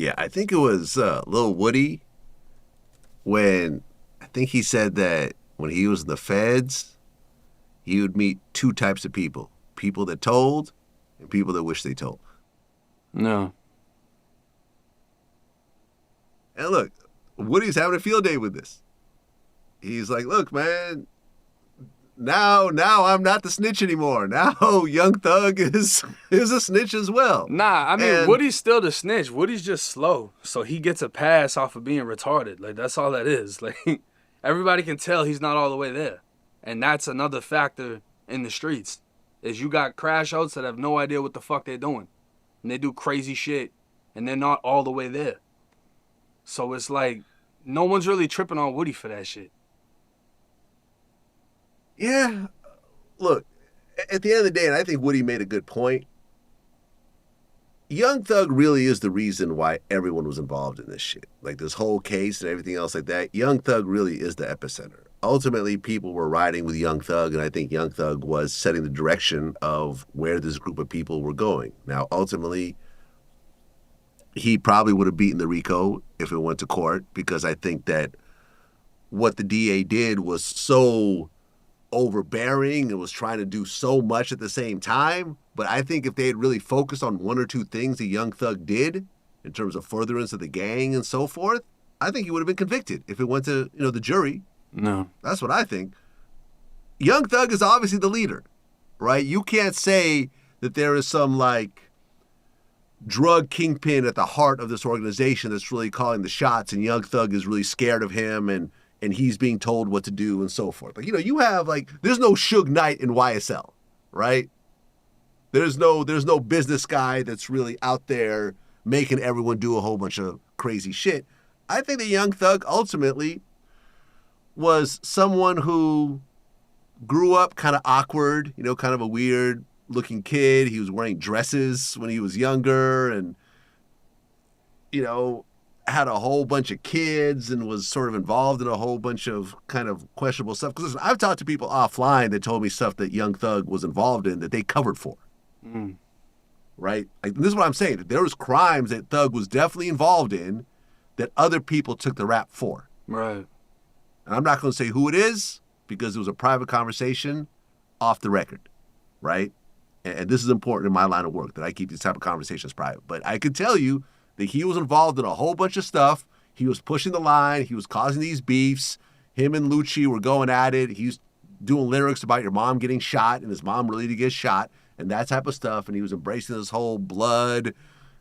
Yeah, I think it was Lil Woody when I think he said that when he was in the feds, he would meet two types of people: people that told and people that wish they told. No. And look, Woody's having a field day with this. He's like, look, man, now I'm not the snitch anymore. Now Young Thug is a snitch as well. Nah, I mean, And Woody's still the snitch. Woody's just slow. So he gets a pass off of being retarded. Like, that's all that is. Like, everybody can tell he's not all the way there. And that's another factor in the streets, is you got crash outs that have no idea what the fuck they're doing. And they do crazy shit, and they're not all the way there. So it's like, no one's really tripping on Woody for that shit. yeah, look, at the end of the day, and I think Woody made a good point, Young Thug really is the reason why everyone was involved in this shit. Like this whole case and everything else like that. Young Thug really is the epicenter. Ultimately, people were riding with Young Thug, and I think Young Thug was setting the direction of where this group of people were going. Now, ultimately, he probably would have beaten the RICO if it went to court, because I think that what the DA did was so overbearing and was trying to do so much at the same time. But I think if they had really focused on one or two things that Young Thug did in terms of furtherance of the gang and so forth, I think he would have been convicted if it went to, the jury. No. That's what I think. Young Thug is obviously the leader, right? You can't say that there is some drug kingpin at the heart of this organization that's really calling the shots, and Young Thug is really scared of him, and he's being told what to do and so forth. You have there's no Suge Knight in YSL, right? There's no business guy that's really out there making everyone do a whole bunch of crazy shit. I think that Young Thug ultimately was someone who grew up kind of awkward, kind of a weird looking kid. He was wearing dresses when he was younger, and, had a whole bunch of kids and was sort of involved in a whole bunch of kind of questionable stuff. Because I've talked to people offline that told me stuff that Young Thug was involved in that they covered for. Mm. Right? This is what I'm saying. That there was crimes that Thug was definitely involved in that other people took the rap for. Right. And I'm not going to say who it is because it was a private conversation off the record, right? And this is important in my line of work, that I keep these type of conversations private. But I could tell you that he was involved in a whole bunch of stuff. He was pushing the line. He was causing these beefs. Him and Lucci were going at it. He's doing lyrics about your mom getting shot and his mom really to get shot and that type of stuff. And he was embracing this whole blood,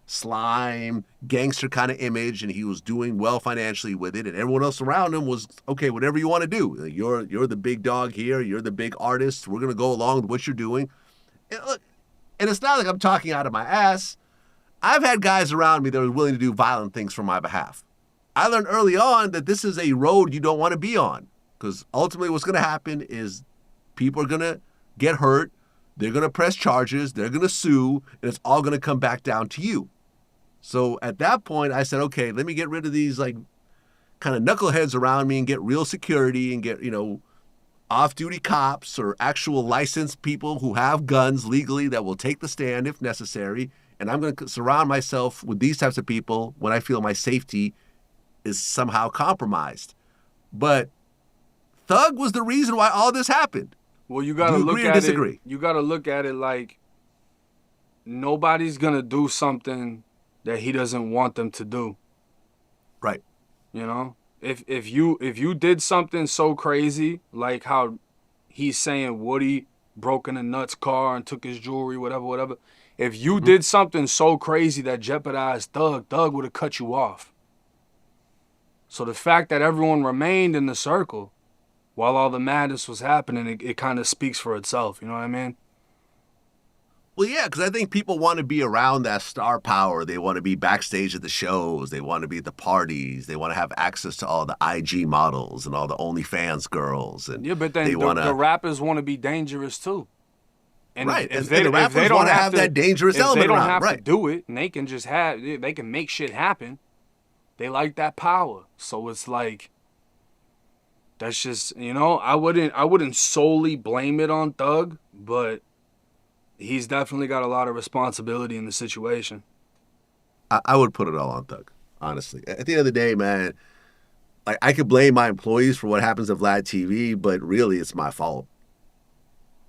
slime, gangster kind of image, and he was doing well financially with it. And everyone else around him was, okay, whatever you want to do. You're the big dog here. You're the big artist. We're going to go along with what you're doing. And look, and it's not like I'm talking out of my ass. I've had guys around me that are willing to do violent things for my behalf. I learned early on that this is a road you don't want to be on, because ultimately what's going to happen is people are going to get hurt. They're going to press charges. They're going to sue, and it's all going to come back down to you. So at that point, I said, okay, let me get rid of these kind of knuckleheads around me and get real security and get, off-duty cops or actual licensed people who have guns legally that will take the stand if necessary. And I'm going to surround myself with these types of people when I feel my safety is somehow compromised. But Thug was the reason why all this happened. Well, you got to look at it. You got to look at it like nobody's going to do something that he doesn't want them to do. Right. If you did something so crazy, like how he's saying Woody broke in a Nuts car and took his jewelry, whatever. If you did something so crazy that jeopardized Thug would have cut you off. So the fact that everyone remained in the circle while all the madness was happening, it kind of speaks for itself. You know what I mean? Well, yeah, because I think people want to be around that star power. They want to be backstage at the shows. They want to be at the parties. They want to have access to all the IG models and all the OnlyFans girls. And yeah, but then the rappers want to be dangerous too. And right, and the rappers want to have that dangerous element around. They don't have to do it, and they can just they can make shit happen. They like that power. So it's like, that's just, I wouldn't solely blame it on Thug, but he's definitely got a lot of responsibility in the situation. I would put it all on Thug, honestly. At the end of the day, man, like I could blame my employees for what happens at Vlad TV, but really it's my fault.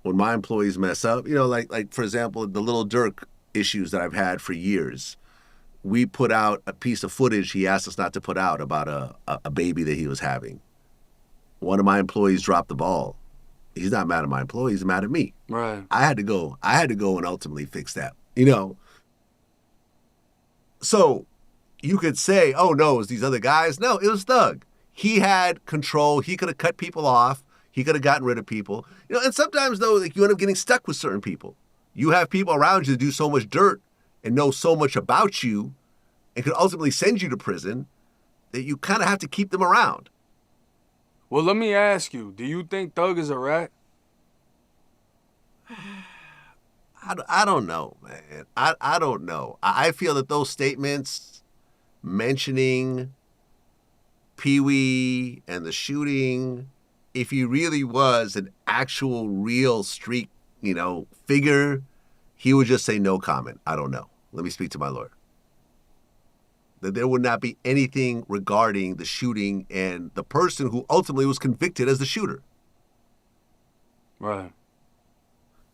When my employees mess up, like for example, the Little Dirk issues that I've had for years. We put out a piece of footage he asked us not to put out about a baby that he was having. One of my employees dropped the ball. He's not mad at my employees, he's mad at me. Right. I had to go and ultimately fix that. So you could say, oh no, it was these other guys. No, it was Thug. He had control. He could have cut people off. He could have gotten rid of people. And sometimes though, like you end up getting stuck with certain people. You have people around you that do so much dirt and know so much about you and could ultimately send you to prison that you kind of have to keep them around. Well, let me ask you, do you think Thug is a rat? I don't know, man. I don't know. I feel that those statements mentioning Pee Wee and the shooting, if he really was an actual real street, figure, he would just say no comment. I don't know. Let me speak to my lawyer. That there would not be anything regarding the shooting and the person who ultimately was convicted as the shooter. Right.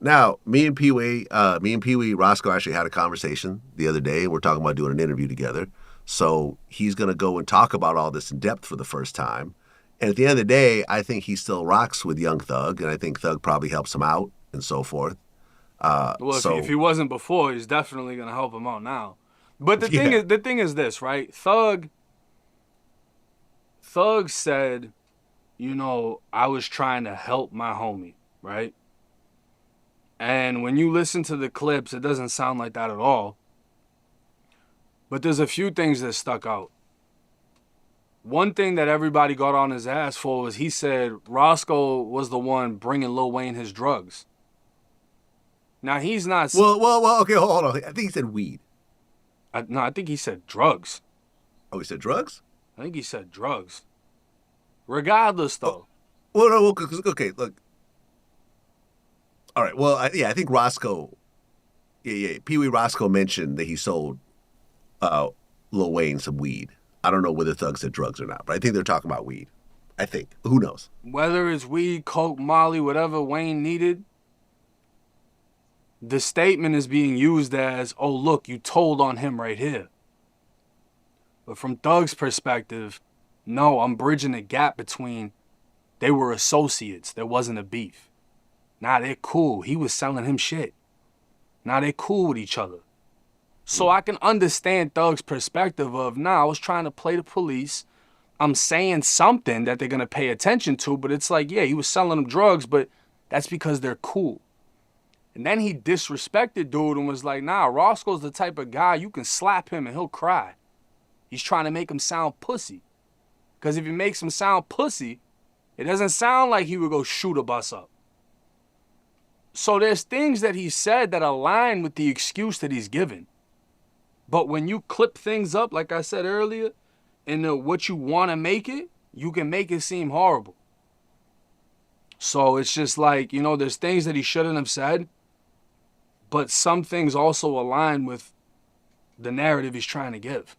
Now, me and Pee Wee, Roscoe actually had a conversation the other day, and we're talking about doing an interview together. So he's going to go and talk about all this in depth for the first time. And at the end of the day, I think he still rocks with young Thug, and I think Thug probably helps him out and so forth. If he wasn't before, he's definitely going to help him out now. But the thing is this, right? Thug said, I was trying to help my homie, right? And when you listen to the clips, it doesn't sound like that at all. But there's a few things that stuck out. One thing that everybody got on his ass for was he said Roscoe was the one bringing Lil Wayne his drugs. Now, he's not... Well, okay, hold on. I think he said weed. No, I think he said drugs. Oh, he said drugs? I think he said drugs. Regardless, though. Okay, look. All right, well, I think Roscoe... Yeah, Pee Wee Roscoe mentioned that he sold Lil Wayne some weed. I don't know whether Thug said drugs or not, but I think they're talking about weed. I think. Who knows? Whether it's weed, coke, Molly, whatever Wayne needed, the statement is being used as, oh, look, you told on him right here. But from Thug's perspective, no, I'm bridging the gap between they were associates. There wasn't a beef. Nah, they're cool. He was selling him shit. Now they're cool with each other. So I can understand Thug's perspective of, I was trying to play the police. I'm saying something that they're going to pay attention to, but it's like, yeah, he was selling them drugs, but that's because they're cool. And then he disrespected dude and was like, Roscoe's the type of guy you can slap him and he'll cry. He's trying to make him sound pussy. Because if he makes him sound pussy, it doesn't sound like he would go shoot a bus up. So there's things that he said that align with the excuse that he's given. But when you clip things up, like I said earlier, and what you want to make it, you can make it seem horrible. So it's just like, there's things that he shouldn't have said, but some things also align with the narrative he's trying to give.